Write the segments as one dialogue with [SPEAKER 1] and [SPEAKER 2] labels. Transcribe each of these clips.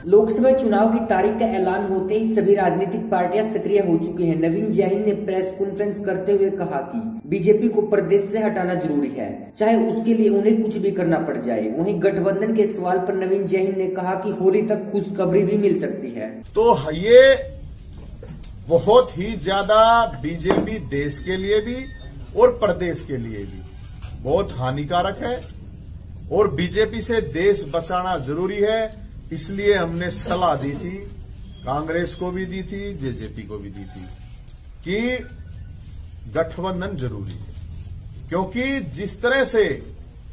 [SPEAKER 1] लोकसभा चुनाव की तारीख का ऐलान होते ही सभी राजनीतिक पार्टियां सक्रिय हो चुकी हैं। नवीन जैन ने प्रेस कॉन्फ्रेंस करते हुए कहा कि बीजेपी को प्रदेश से हटाना जरूरी है, चाहे उसके लिए उन्हें कुछ भी करना पड़ जाए। वहीं गठबंधन के सवाल पर नवीन जैन ने कहा कि होली तक खुशखबरी भी मिल सकती है।
[SPEAKER 2] तो ये बहुत ही ज्यादा बीजेपी देश के लिए भी और प्रदेश के लिए भी बहुत हानिकारक है और बीजेपी से देश बचाना जरूरी है। इसलिए हमने सलाह दी थी, कांग्रेस को भी दी थी, जेजेपी को भी दी थी कि गठबंधन जरूरी है, क्योंकि जिस तरह से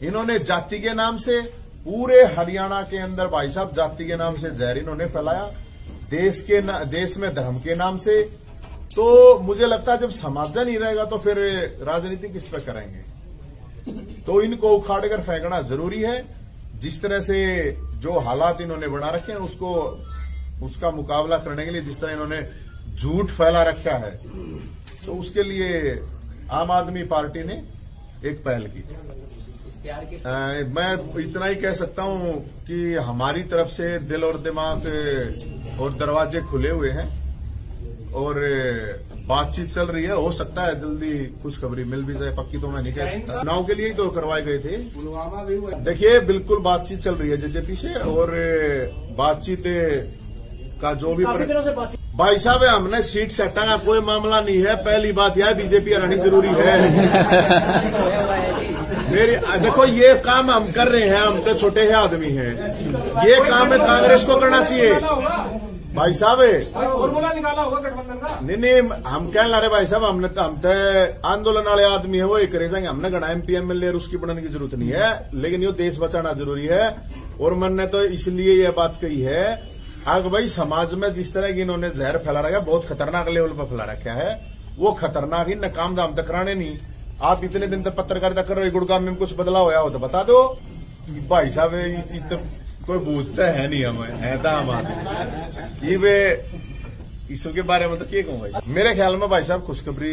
[SPEAKER 2] इन्होंने जाति के नाम से पूरे हरियाणा के अंदर भाई साहब जाति के नाम से जहर इन्होंने फैलाया, देश में धर्म के नाम से, तो मुझे लगता है जब समाज नहीं रहेगा तो फिर राजनीति किस पे करेंगे। तो इनको उखाड़ कर फेंकना जरूरी है। जिस तरह से जो हालात इन्होंने बना रखे हैं उसका मुकाबला करने के लिए जिस तरह इन्होंने झूठ फैला रखा है, तो उसके लिए आम आदमी पार्टी ने एक पहल की। मैं इतना ही कह सकता हूं कि हमारी तरफ से दिल और दिमाग और दरवाजे खुले हुए हैं और बातचीत चल रही है। हो सकता है जल्दी खुशखबरी मिल भी जाए, पक्की तो मैं नहीं कह सकता। चुनाव के लिए ही तो करवाए गए थे। देखिए, बिल्कुल बातचीत चल रही है जेजेपी से और बातचीत का जो भी भाई साहब हमने सीट सेटा का कोई मामला नहीं है। पहली बात यह बीजेपी हरानी जरूरी है। देखो ये काम हम कर रहे हैं, हम तो छोटे ही आदमी हैं। ये काम है कांग्रेस को करना चाहिए भाई साहब।
[SPEAKER 3] फॉर्मूला निकाला होगा गठबंधन का।
[SPEAKER 2] नहीं हम कह ला रहे भाई साहब, हम तो आंदोलन वाले आदमी है, वो एक करे जाएंगे। हमने गणा एमपी एमएलए उसकी बनाने की जरूरत नहीं है, लेकिन ये देश बचाना जरूरी है। और मैंने तो इसलिए यह बात कही है आगे भाई, समाज में जिस तरह की इन्होंने जहर फैला रखा है, बहुत खतरनाक लेवल पर फैला रखा है। वो खतरनाक ही न काम दाम तक कराने नहीं। आप इतने दिन तक पत्रकारिता कर रहे हो, गुड़गांव में कुछ बदलाव होया हो तो बता दो भाई साहब। कोई पूछता है नहीं हमें, है था हमारे ये इसके बारे में तो क्या कहूँ भाई। मेरे ख्याल में भाई साहब खुशखबरी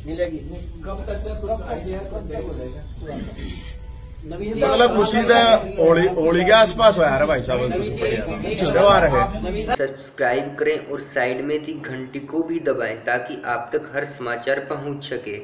[SPEAKER 3] मिलेगी। कब तक से
[SPEAKER 2] मतलब खुशी होली के आसपास हो यार भाई साहब। त्योहार है।
[SPEAKER 1] सब्सक्राइब करें और साइड में दी घंटी को भी दबाएं ताकि आप तक हर समाचार पहुंच सके।